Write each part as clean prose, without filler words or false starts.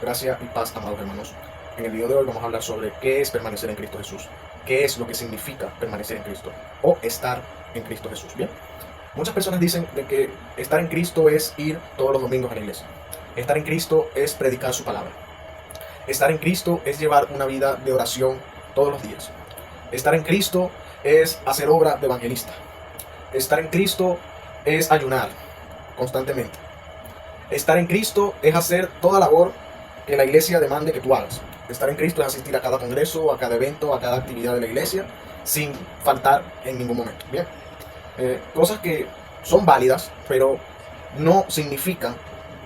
Gracia y paz, amados hermanos. En el video de hoy vamos a hablar sobre qué es permanecer en Cristo Jesús. ¿Qué es lo que significa permanecer en Cristo? O estar en Cristo Jesús. Bien. Muchas personas dicen de que estar en Cristo es ir todos los domingos a la iglesia. Estar en Cristo es predicar su palabra. Estar en Cristo es llevar una vida de oración todos los días. Estar en Cristo es hacer obra de evangelista. Estar en Cristo es ayunar constantemente. Estar en Cristo es hacer toda labor que la iglesia demande que tú hagas. Estar en Cristo es asistir a cada congreso, a cada evento, a cada actividad de la iglesia, sin faltar en ningún momento. Bien, cosas que son válidas, pero no significan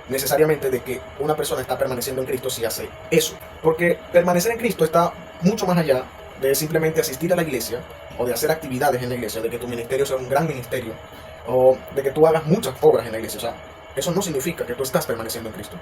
necesariamente de que una persona está permaneciendo en Cristo si hace eso. Porque permanecer en Cristo está mucho más allá de simplemente asistir a la iglesia o de hacer actividades en la iglesia, de que tu ministerio sea un gran ministerio o de que tú hagas muchas obras en la iglesia. O sea, eso no significa que tú estás permaneciendo en Cristo.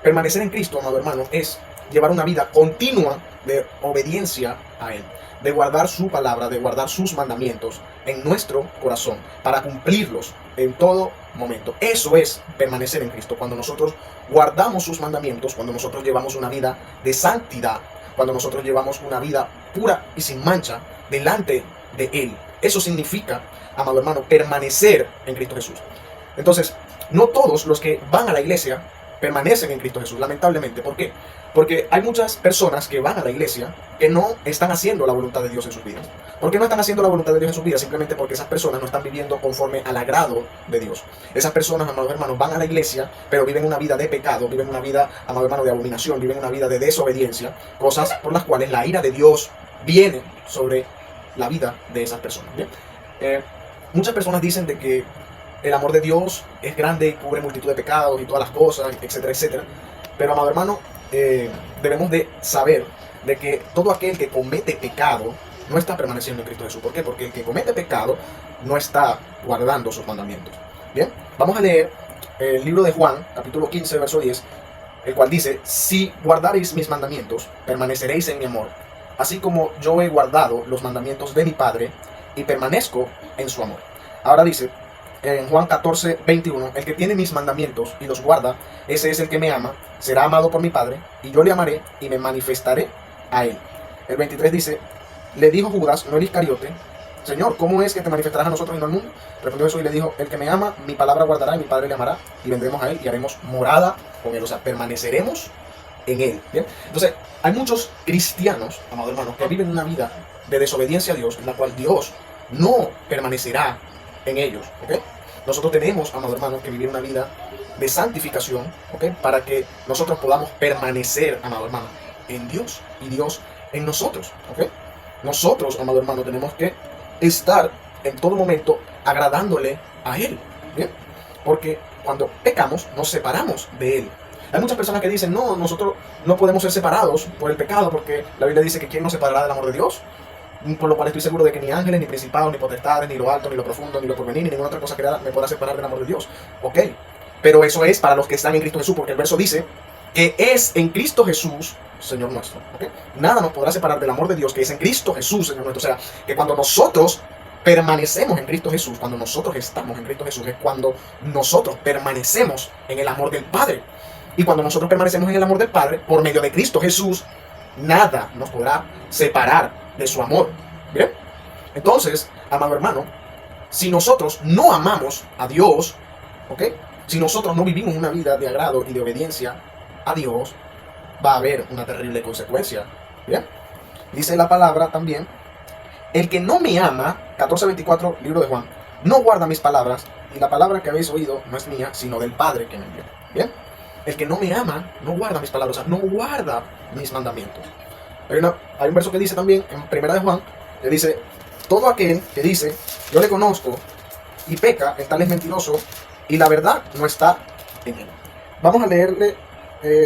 Permanecer en Cristo, amado hermano, es llevar una vida continua de obediencia a Él, de guardar su palabra, de guardar sus mandamientos en nuestro corazón, para cumplirlos en todo momento. Eso es permanecer en Cristo, cuando nosotros guardamos sus mandamientos, cuando nosotros llevamos una vida de santidad, cuando nosotros llevamos una vida pura y sin mancha delante de Él. Eso significa, amado hermano, permanecer en Cristo Jesús. Entonces, no todos los que van a la iglesia permanecen en Cristo Jesús, lamentablemente. ¿Por qué? Porque hay muchas personas que van a la iglesia que no están haciendo la voluntad de Dios en sus vidas. ¿Por qué no están haciendo la voluntad de Dios en sus vidas? Simplemente porque esas personas no están viviendo conforme al agrado de Dios. Esas personas, amados hermanos, van a la iglesia, pero viven una vida de pecado, viven una vida, amados hermanos, de abominación, viven una vida de desobediencia, cosas por las cuales la ira de Dios viene sobre la vida de esas personas. ¿Bien? Muchas personas dicen de que el amor de Dios es grande y cubre multitud de pecados y todas las cosas, etcétera, etcétera. Pero, amado hermano, debemos de saber de que todo aquel que comete pecado no está permaneciendo en Cristo Jesús. ¿Por qué? Porque el que comete pecado no está guardando sus mandamientos. Bien, vamos a leer el libro de Juan, capítulo 15, verso 10, el cual dice: si guardaréis mis mandamientos, permaneceréis en mi amor, así como yo he guardado los mandamientos de mi Padre y permanezco en su amor. Ahora dice en Juan 14, 21, el que tiene mis mandamientos y los guarda, ese es el que me ama, será amado por mi Padre, y yo le amaré y me manifestaré a él. El 23 dice: le dijo Judas, no el Iscariote: Señor, ¿cómo es que te manifestarás a nosotros y no al mundo? Respondió Jesús y le dijo: el que me ama, mi palabra guardará, y mi Padre le amará, y vendremos a él y haremos morada con él. O sea, permaneceremos en él. ¿Bien? Entonces, hay muchos cristianos, amados hermanos, que viven una vida de desobediencia a Dios, en la cual Dios no permanecerá en ellos. ¿Ok? Nosotros tenemos, amados hermanos, que vivir una vida de santificación, ¿ok? Para que nosotros podamos permanecer, amado hermano, en Dios y Dios en nosotros, ¿ok? Nosotros, amado hermano, tenemos que estar en todo momento agradándole a Él, ¿bien? Porque cuando pecamos, nos separamos de Él. Hay muchas personas que dicen: no, nosotros no podemos ser separados por el pecado, porque la Biblia dice que ¿quién nos separará del amor de Dios? Por lo cual estoy seguro de que ni ángeles, ni principados, ni potestades, ni lo alto, ni lo profundo, ni lo porvenir, ni ninguna otra cosa creada me podrá separar del amor de Dios. Ok, pero eso es para los que están en Cristo Jesús, porque el verso dice que es en Cristo Jesús, Señor nuestro. ¿Okay? Nada nos podrá separar del amor de Dios, que es en Cristo Jesús, Señor nuestro. O sea, que cuando nosotros permanecemos en Cristo Jesús, cuando nosotros estamos en Cristo Jesús, es cuando nosotros permanecemos en el amor del Padre. Y cuando nosotros permanecemos en el amor del Padre, por medio de Cristo Jesús, nada nos podrá separar de su amor. ¿Bien? Entonces, amado hermano, si nosotros no amamos a Dios, ¿ok? Si nosotros no vivimos una vida de agrado y de obediencia a Dios, va a haber una terrible consecuencia. ¿Bien? Dice la palabra también: el que no me ama, 14:24, libro de Juan, no guarda mis palabras, y la palabra que habéis oído no es mía, sino del Padre que me envió. ¿Bien? El que no me ama, no guarda mis palabras, o sea, no guarda mis mandamientos. Hay un verso que dice también, en primera de Juan, que dice: todo aquel que dice, yo le conozco, y peca, el tal es mentiroso, y la verdad no está en él. Vamos a leerle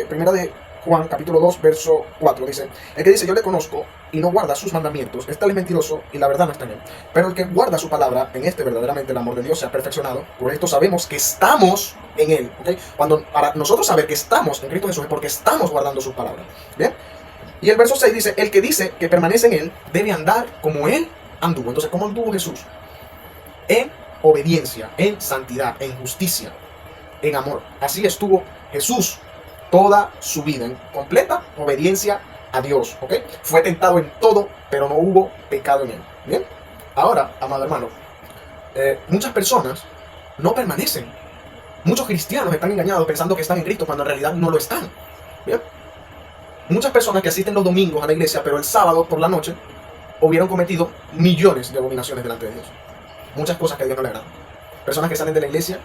primera de Juan, capítulo 2, verso 4. Dice: el que dice, yo le conozco, y no guarda sus mandamientos, es tal es mentiroso, y la verdad no está en él. Pero el que guarda su palabra, en este verdaderamente el amor de Dios se ha perfeccionado. Por esto sabemos que estamos en él. ¿Okay? Para nosotros saber que estamos en Cristo Jesús es porque estamos guardando sus palabras. ¿Bien? Y el verso 6 dice: el que dice que permanece en él debe andar como él anduvo. Entonces, ¿cómo anduvo Jesús? En obediencia, en santidad, en justicia, en amor. Así estuvo Jesús toda su vida en completa obediencia a Dios, ¿ok? Fue tentado en todo, pero no hubo pecado en él, ¿bien? Ahora, amado hermano, muchas personas no permanecen. Muchos cristianos están engañados pensando que están en Cristo cuando en realidad no lo están, ¿bien? Muchas personas que asisten los domingos a la iglesia, pero el sábado por la noche hubieran cometido millones de abominaciones delante de Dios. Muchas cosas que a Dios no le agradan. Personas que salen de la iglesia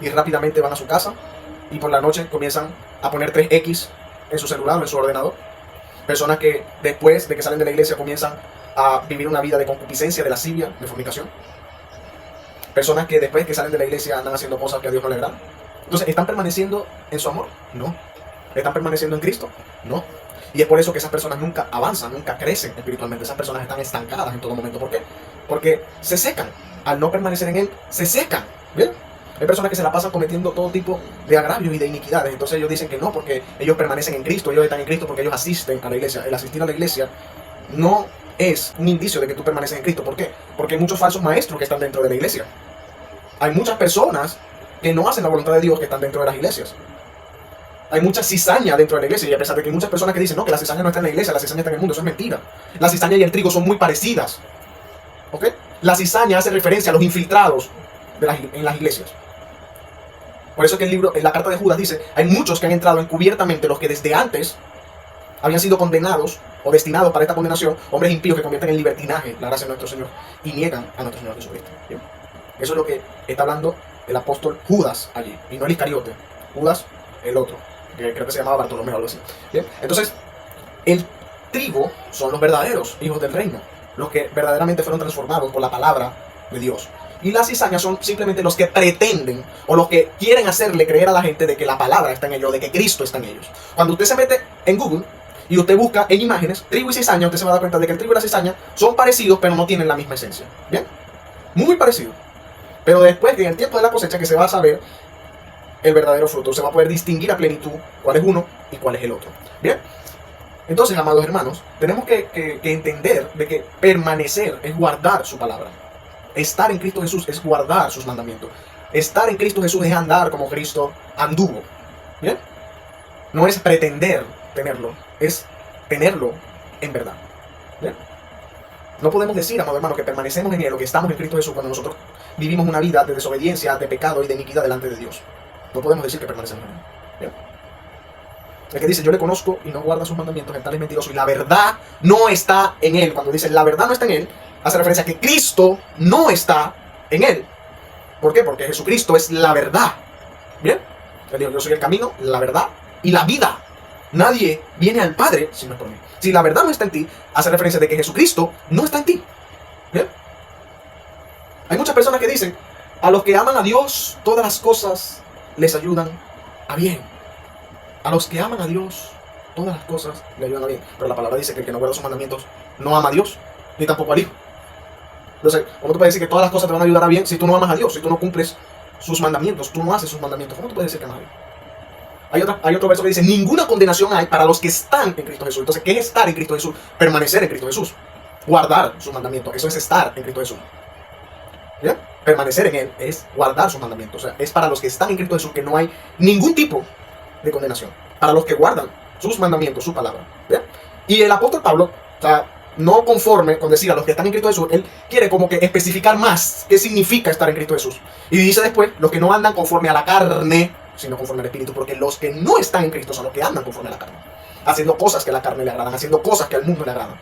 y rápidamente van a su casa y por la noche comienzan a poner 3X en su celular o en su ordenador. Personas que después de que salen de la iglesia comienzan a vivir una vida de concupiscencia, de lascivia, de fornicación. Personas que después que salen de la iglesia andan haciendo cosas que a Dios no le agradan. Entonces, ¿están permaneciendo en su amor? No. ¿Están permaneciendo en Cristo? No. Y es por eso que esas personas nunca avanzan, nunca crecen espiritualmente. Esas personas están estancadas en todo momento. ¿Por qué? Porque se secan. Al no permanecer en Él, se secan. ¿Bien? Hay personas que se la pasan cometiendo todo tipo de agravios y de iniquidades. Entonces ellos dicen que no, porque ellos permanecen en Cristo, ellos están en Cristo porque ellos asisten a la iglesia. El asistir a la iglesia no es un indicio de que tú permaneces en Cristo. ¿Por qué? Porque hay muchos falsos maestros que están dentro de la iglesia. Hay muchas personas que no hacen la voluntad de Dios que están dentro de las iglesias. Hay mucha cizaña dentro de la iglesia, y a pesar de que hay muchas personas que dicen no, que la cizaña no está en la iglesia, la cizaña está en el mundo, eso es mentira. La cizaña y el trigo son muy parecidas. ¿Ok? La cizaña hace referencia a los infiltrados en las iglesias. Por eso que en la carta de Judas dice, hay muchos que han entrado encubiertamente, los que desde antes habían sido condenados o destinados para esta condenación, hombres impíos que convierten en libertinaje la gracia de nuestro Señor y niegan a nuestro Señor Jesucristo. ¿Bien? Eso es lo que está hablando el apóstol Judas allí, y no el Iscariote. Judas, el otro, que creo que se llamaba Bartolomé o algo así. ¿Bien? Entonces, el trigo son los verdaderos hijos del reino, los que verdaderamente fueron transformados por la palabra de Dios. Y las cizañas son simplemente los que pretenden o los que quieren hacerle creer a la gente de que la palabra está en ellos, de que Cristo está en ellos. Cuando usted se mete en Google y usted busca en imágenes trigo y cizaña, usted se va a dar cuenta de que el trigo y la cizaña son parecidos, pero no tienen la misma esencia. ¿Bien? Muy parecidos. Pero después, en el tiempo de la cosecha, que se va a saber el verdadero fruto, se va a poder distinguir a plenitud cuál es uno y cuál es el otro. ¿Bien? Entonces, amados hermanos, tenemos que entender de que permanecer es guardar su palabra. Estar en Cristo Jesús es guardar sus mandamientos. Estar en Cristo Jesús es andar como Cristo anduvo. ¿Bien? No es pretender tenerlo, es tenerlo en verdad. ¿Bien? No podemos decir, amado hermano, que permanecemos en Él o que estamos en Cristo Jesús cuando nosotros vivimos una vida de desobediencia, de pecado y de iniquidad delante de Dios. No podemos decir que permanecemos en Él. ¿Bien? El que dice, yo le conozco y no guarda sus mandamientos, el tal es mentiroso y la verdad no está en Él. Cuando dice, la verdad no está en Él, hace referencia a que Cristo no está en Él. ¿Por qué? Porque Jesucristo es la verdad. ¿Bien? Él dijo, yo soy el camino, la verdad y la vida. Nadie viene al Padre si no es por mí. Si la verdad no está en ti, hace referencia de que Jesucristo no está en ti. ¿Bien? Hay muchas personas que dicen, a los que aman a Dios, todas las cosas les ayudan a bien. A los que aman a Dios, todas las cosas le ayudan a bien. Pero la palabra dice que el que no guarda sus mandamientos no ama a Dios, ni tampoco al Hijo. Entonces, ¿cómo tú puedes decir que todas las cosas te van a ayudar a bien si tú no amas a Dios, si tú no cumples sus mandamientos, tú no haces sus mandamientos? ¿Cómo tú puedes decir que amas a Dios? Hay otro verso que dice, ninguna condenación hay para los que están en Cristo Jesús. Entonces, ¿qué es estar en Cristo Jesús? Permanecer en Cristo Jesús. Guardar sus mandamientos. Eso es estar en Cristo Jesús. ¿Bien? Permanecer en Él es guardar sus mandamientos. O sea, es para los que están en Cristo Jesús que no hay ningún tipo de condenación. Para los que guardan sus mandamientos, su palabra. ¿Bien? Y el apóstol Pablo, o sea, no conforme con decir a los que están en Cristo Jesús, él quiere como que especificar más qué significa estar en Cristo Jesús. Y dice después, los que no andan conforme a la carne, sino conforme al Espíritu, porque los que no están en Cristo son los que andan conforme a la carne, haciendo cosas que a la carne le agradan, haciendo cosas que al mundo le agradan.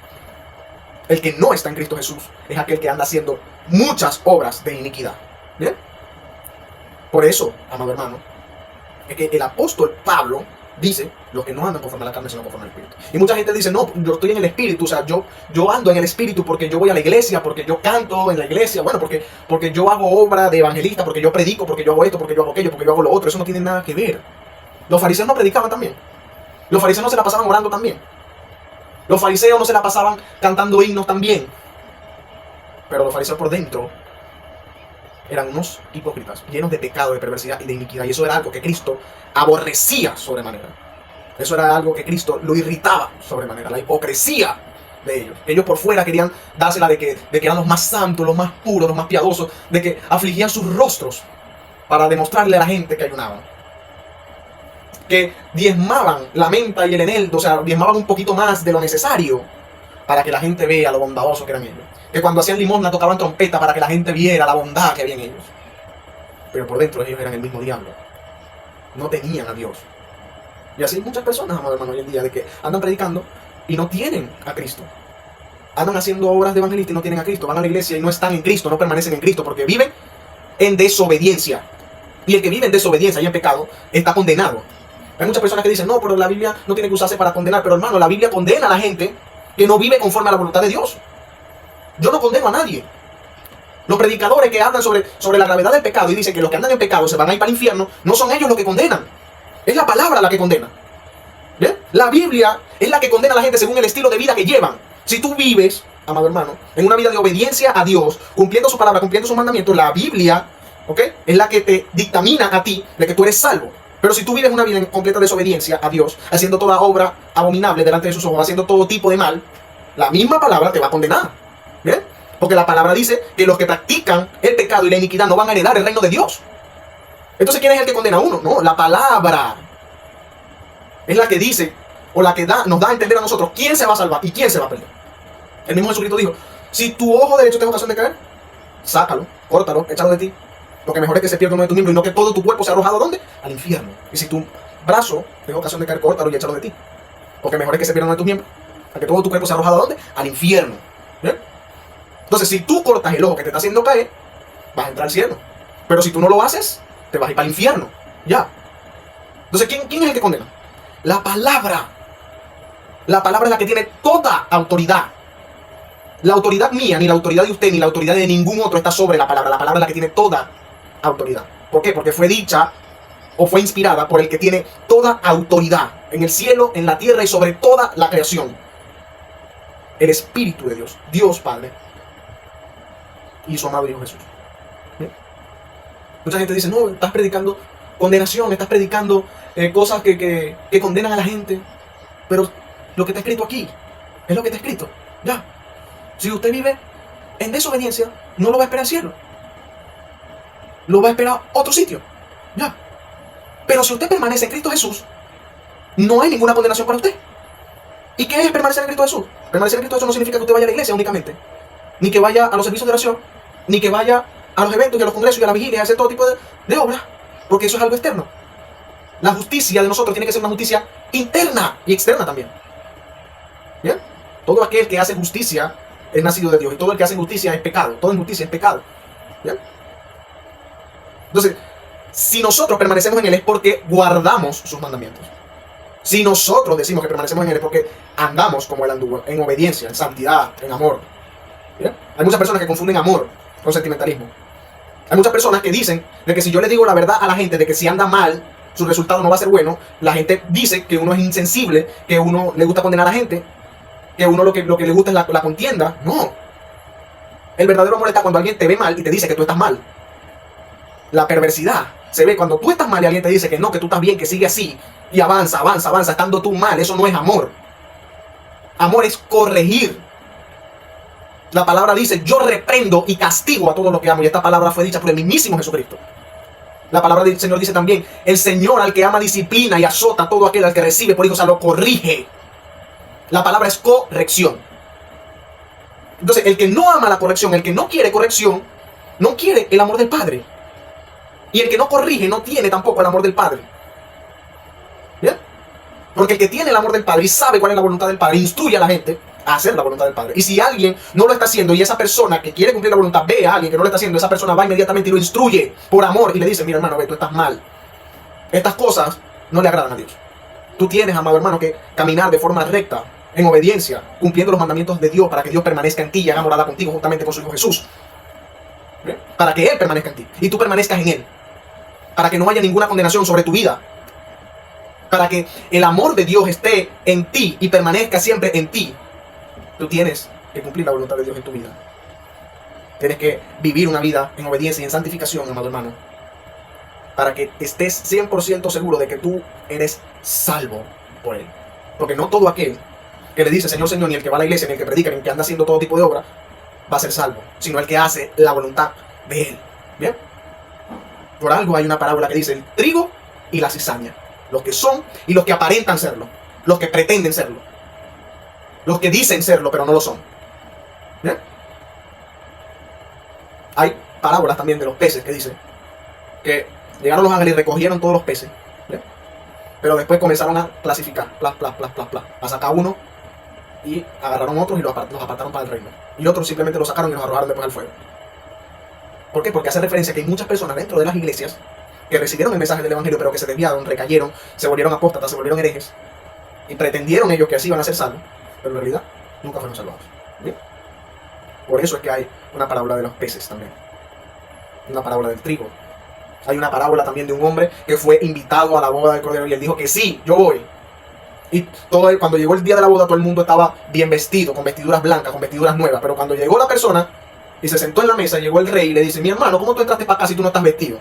El que no está en Cristo Jesús es aquel que anda haciendo muchas obras de iniquidad. ¿Bien? Por eso, amado hermano, es que el apóstol Pablo dice, los que no andan conforme a la carne, sino conforme al Espíritu. Y mucha gente dice, no, yo estoy en el Espíritu, o sea, yo ando en el Espíritu porque yo voy a la iglesia, porque yo canto en la iglesia, bueno, porque yo hago obra de evangelista, porque yo predico, porque yo hago esto, porque yo hago aquello, porque yo hago lo otro. Eso no tiene nada que ver. Los fariseos no predicaban también. Los fariseos no se la pasaban orando también. Los fariseos no se la pasaban cantando himnos también. Pero los fariseos por dentro eran unos hipócritas, llenos de pecado, de perversidad y de iniquidad. Y eso era algo que Cristo aborrecía sobremanera. Eso era algo que Cristo lo irritaba sobremanera, la hipocresía de ellos. Ellos por fuera querían dársela de que eran los más santos, los más puros, los más piadosos, de que afligían sus rostros para demostrarle a la gente que ayunaban. que diezmaban la menta y el eneldo, o sea, diezmaban un poquito más de lo necesario para que la gente vea lo bondadosos que eran ellos. Que cuando hacían limosna tocaban trompeta para que la gente viera la bondad que había en ellos. Pero por dentro ellos eran el mismo diablo. No tenían a Dios. Y así muchas personas, amado hermano, hoy en día, de que andan predicando y no tienen a Cristo. Andan haciendo obras de evangelista y no tienen a Cristo. Van a la iglesia y no están en Cristo, no permanecen en Cristo, porque viven en desobediencia. Y el que vive en desobediencia y en pecado está condenado. Hay muchas personas que dicen, no, pero la Biblia no tiene que usarse para condenar. Pero hermano, la Biblia condena a la gente que no vive conforme a la voluntad de Dios. Yo no condeno a nadie. Los predicadores que hablan sobre la gravedad del pecado y dicen que los que andan en pecado se van a ir para el infierno, no son ellos los que condenan. Es la palabra la que condena. ¿Bien? La Biblia es la que condena a la gente según el estilo de vida que llevan. Si tú vives, amado hermano, en una vida de obediencia a Dios, cumpliendo su palabra, cumpliendo sus mandamientos, la Biblia, ¿ok?, es la que te dictamina a ti de que tú eres salvo. Pero si tú vives una vida en completa desobediencia a Dios, haciendo toda obra abominable delante de sus ojos, haciendo todo tipo de mal, la misma palabra te va a condenar. ¿Bien? Porque la palabra dice que los que practican el pecado y la iniquidad no van a heredar el reino de Dios. Entonces, ¿quién es el que condena a uno? No, la palabra es la que dice, o la que nos da a entender a nosotros quién se va a salvar y quién se va a perder. El mismo Jesucristo dijo, si tu ojo derecho te da ocasión de caer, sácalo, córtalo, échalo de ti. Porque mejor es que se pierda uno de tus miembros y no que todo tu cuerpo sea arrojado ¿a dónde? Al infierno. Y si tu brazo te da ocasión de caer, córtalo y échalo de ti. Porque mejor es que se pierda uno de tus miembros a que todo tu cuerpo sea arrojado ¿a dónde? Al infierno. ¿Bien? Entonces, si tú cortas el ojo que te está haciendo caer, vas a entrar al cielo. Pero si tú no lo haces, te vas a ir para el infierno. Ya. Entonces, ¿quién es el que condena? La palabra. La palabra es la que tiene toda autoridad. La autoridad mía, ni la autoridad de usted, ni la autoridad de ningún otro está sobre la palabra. La palabra es la que tiene toda autoridad. ¿Por qué? Porque fue dicha o fue inspirada por el que tiene toda autoridad en el cielo, en la tierra y sobre toda la creación. El Espíritu de Dios, Dios Padre y su amado Hijo Jesús. ¿Bien? Mucha gente dice, no, estás predicando condenación, estás predicando cosas que condenan a la gente. Pero lo que está escrito aquí es lo que está escrito. Ya. Si usted vive en desobediencia, no lo va a esperar el cielo. Lo va a esperar otro sitio. Ya. Pero si usted permanece en Cristo Jesús, no hay ninguna condenación para usted. ¿Y qué es permanecer en Cristo Jesús? Permanecer en Cristo Jesús no significa que usted vaya a la iglesia únicamente, ni que vaya a los servicios de oración, ni que vaya a los eventos y a los congresos y a la vigilia, a hacer todo tipo de obras, porque eso es algo externo. La justicia de nosotros tiene que ser una justicia interna y externa también. ¿Bien? Todo aquel que hace justicia es nacido de Dios, y todo el que hace injusticia es pecado. Toda injusticia es pecado. ¿Bien? Entonces, si nosotros permanecemos en Él es porque guardamos sus mandamientos. Si nosotros decimos que permanecemos en Él es porque andamos como Él anduvo, en obediencia, en santidad, en amor. ¿Bien? Hay muchas personas que confunden amor con sentimentalismo. Hay muchas personas que dicen de que si yo le digo la verdad a la gente de que si anda mal, su resultado no va a ser bueno, la gente dice que uno es insensible, que a uno le gusta condenar a la gente, que a uno lo que le gusta es la contienda. No. El verdadero amor está cuando alguien te ve mal y te dice que tú estás mal. La perversidad se ve cuando tú estás mal y alguien te dice que no, que tú estás bien, que sigue así. Y avanza, avanza, avanza, estando tú mal. Eso no es amor. Amor es corregir. La palabra dice, yo reprendo y castigo a todo lo que amo. Y esta palabra fue dicha por el mismísimo Jesucristo. La palabra del Señor dice también, el Señor al que ama disciplina y azota a todo aquel al que recibe por hijo, o sea, lo corrige. La palabra es corrección. Entonces, el que no ama la corrección, el que no quiere corrección, no quiere el amor del Padre. Y el que no corrige no tiene tampoco el amor del Padre. ¿Bien? Porque el que tiene el amor del Padre y sabe cuál es la voluntad del Padre, instruye a la gente a hacer la voluntad del Padre. Y si alguien no lo está haciendo y esa persona que quiere cumplir la voluntad ve a alguien que no lo está haciendo, esa persona va inmediatamente y lo instruye por amor y le dice, mira hermano, ve, tú estás mal. Estas cosas no le agradan a Dios. Tú tienes, amado hermano, que caminar de forma recta, en obediencia, cumpliendo los mandamientos de Dios para que Dios permanezca en ti y haga morada contigo juntamente con su Hijo Jesús. ¿Bien? Para que Él permanezca en ti y tú permanezcas en Él. Para que no haya ninguna condenación sobre tu vida. Para que el amor de Dios esté en ti y permanezca siempre en ti. Tú tienes que cumplir la voluntad de Dios en tu vida. Tienes que vivir una vida en obediencia y en santificación, amado hermano. Para que estés 100% seguro de que tú eres salvo por Él. Porque no todo aquel que le dice Señor, Señor, ni el que va a la iglesia, ni el que predica, ni el que anda haciendo todo tipo de obra, va a ser salvo. Sino el que hace la voluntad de Él. ¿Bien? Por algo hay una parábola que dice el trigo y la cizaña. Los que son y los que aparentan serlo. Los que pretenden serlo. Los que dicen serlo, pero no lo son. ¿Bien? Hay parábolas también de los peces que dicen que llegaron los ángeles y recogieron todos los peces. ¿Bien? Pero después comenzaron a clasificar. A sacar uno y agarraron otros y los apartaron para el reino. Y otros simplemente los sacaron y los arrojaron después al fuego. ¿Por qué? Porque hace referencia a que hay muchas personas dentro de las iglesias que recibieron el mensaje del evangelio, pero que se desviaron, recayeron, se volvieron apóstatas, se volvieron herejes, y pretendieron ellos que así iban a ser salvos, pero en realidad nunca fueron salvados. ¿Bien? Por eso es que hay una parábola de los peces también, una parábola del trigo. Hay una parábola también de un hombre que fue invitado a la boda del Cordero y él dijo que sí, yo voy. Y cuando llegó el día de la boda, todo el mundo estaba bien vestido, con vestiduras blancas, con vestiduras nuevas, pero cuando llegó la persona y se sentó en la mesa, llegó el rey y le dice: mi hermano, ¿cómo tú entraste para acá si tú no estás vestido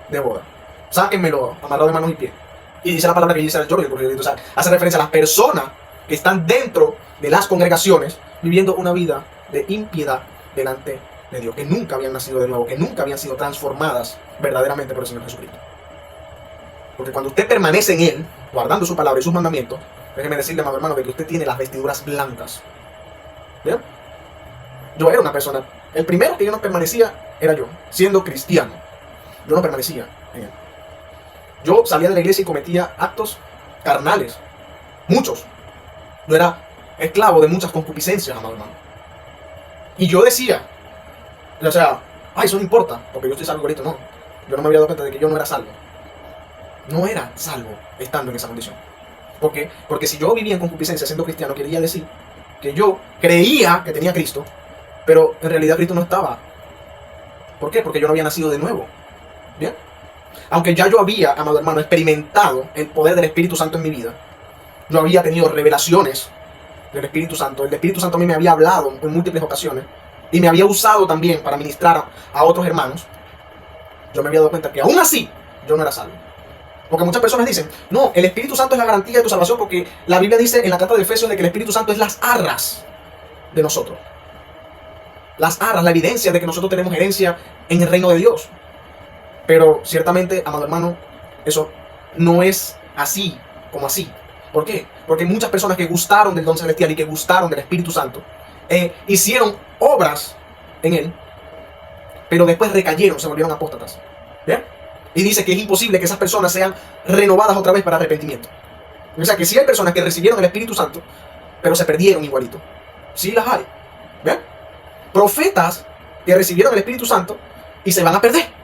de boda? Sáquenmelo amarrado de manos y pies. Y dice la palabra que dice el Jorge, o sea, hace referencia a las personas que están dentro de las congregaciones viviendo una vida de impiedad delante de Dios, que nunca habían nacido de nuevo, que nunca habían sido transformadas verdaderamente por el Señor Jesucristo. Porque cuando usted permanece en Él, guardando su palabra y sus mandamientos, déjeme decirle, amado hermano, de que usted tiene las vestiduras blancas. ¿Bien? Yo era una persona, el primero que yo no permanecía era yo, siendo cristiano. Yo no permanecía en Él. Yo salía de la iglesia y cometía actos carnales, muchos. Yo era esclavo de muchas concupiscencias, amado hermano. Y yo decía, o sea, ay, eso no importa, porque yo estoy salvo ahorita, no. Yo no me había dado cuenta de que yo no era salvo. No era salvo estando en esa condición. ¿Por qué? Porque si yo vivía en concupiscencia siendo cristiano, quería decir que yo creía que tenía a Cristo, pero en realidad Cristo no estaba. ¿Por qué? Porque yo no había nacido de nuevo. ¿Bien? Aunque ya yo había, amado hermano, experimentado el poder del Espíritu Santo en mi vida. Yo había tenido revelaciones del Espíritu Santo. El Espíritu Santo a mí me había hablado en múltiples ocasiones y me había usado también para ministrar a otros hermanos. Yo me había dado cuenta que aún así yo no era salvo. Porque muchas personas dicen, no, el Espíritu Santo es la garantía de tu salvación, porque la Biblia dice en la carta de Efesios de que el Espíritu Santo es las arras de nosotros. Las arras, la evidencia de que nosotros tenemos herencia en el reino de Dios. Pero ciertamente, amado hermano, eso no es así como así. ¿Por qué? Porque muchas personas que gustaron del don celestial y que gustaron del Espíritu Santo, hicieron obras en él, pero después recayeron, se volvieron apóstatas. ¿Bien? Y dice que es imposible que esas personas sean renovadas otra vez para arrepentimiento. O sea que sí hay personas que recibieron el Espíritu Santo, pero se perdieron igualito. Sí las hay. ¿Bien? Profetas que recibieron el Espíritu Santo y se van a perder.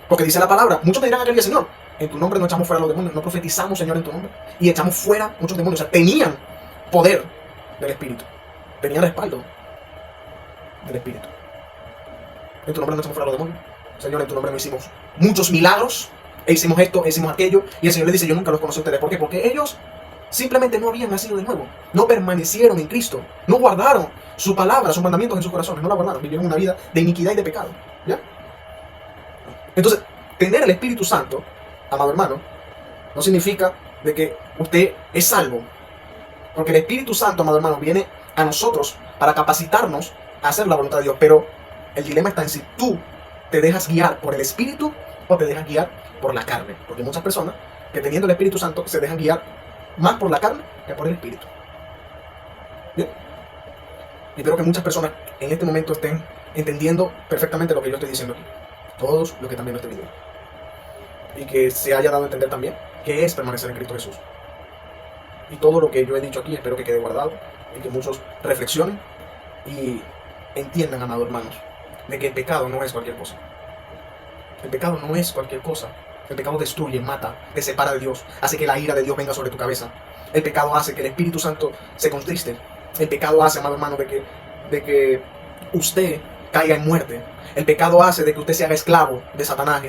Porque dice la palabra, muchos me dirán aquel día: Señor, en tu nombre no echamos fuera los demonios, no profetizamos, Señor, en tu nombre. Y echamos fuera muchos demonios. O sea, tenían poder del Espíritu. Tenían respaldo del Espíritu. En tu nombre no echamos fuera los demonios. Señor, en tu nombre no hicimos muchos milagros, e hicimos esto, e hicimos aquello. Y el Señor le dice: yo nunca los conocí a ustedes. ¿Por qué? Porque ellos simplemente no habían nacido de nuevo. No permanecieron en Cristo. No guardaron su palabra, sus mandamientos en sus corazones. No la guardaron. Vivieron una vida de iniquidad y de pecado. ¿Ya? Entonces, tener el Espíritu Santo, amado hermano, no significa de que usted es salvo. Porque el Espíritu Santo, amado hermano, viene a nosotros para capacitarnos a hacer la voluntad de Dios. Pero el dilema está en si tú te dejas guiar por el Espíritu o te dejas guiar por la carne. Porque hay muchas personas que teniendo el Espíritu Santo se dejan guiar más por la carne que por el Espíritu. ¿Bien? Y espero que muchas personas en este momento estén entendiendo perfectamente lo que yo estoy diciendo aquí. Todos los que están viendo este video. Y que se haya dado a entender también qué es permanecer en Cristo Jesús. Y todo lo que yo he dicho aquí espero que quede guardado y que muchos reflexionen y entiendan, amados hermanos, de que el pecado no es cualquier cosa. El pecado no es cualquier cosa. El pecado destruye, mata, te separa de Dios, hace que la ira de Dios venga sobre tu cabeza. El pecado hace que el Espíritu Santo se contriste. El pecado hace, amado hermano, de que usted caiga en muerte. El pecado hace de que usted se haga esclavo de Satanás y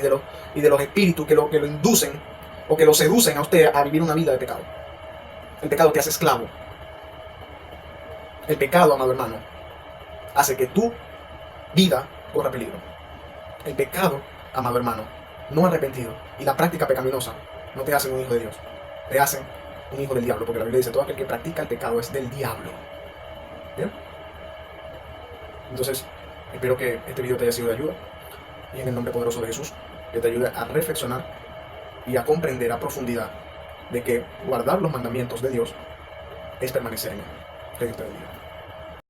de los espíritus que lo inducen o que lo seducen a usted a vivir una vida de pecado. El pecado te hace esclavo. El pecado, amado hermano, hace que tu vida corra peligro. El pecado, amado hermano, no arrepentido y la práctica pecaminosa no te hacen un hijo de Dios, te hacen un hijo del diablo, porque la Biblia dice: todo aquel que practica el pecado es del diablo. ¿Bien? Entonces, espero que este video te haya sido de ayuda y en el nombre poderoso de Jesús, que te ayude a reflexionar y a comprender a profundidad de que guardar los mandamientos de Dios es permanecer en Él. Que Dios te bendiga.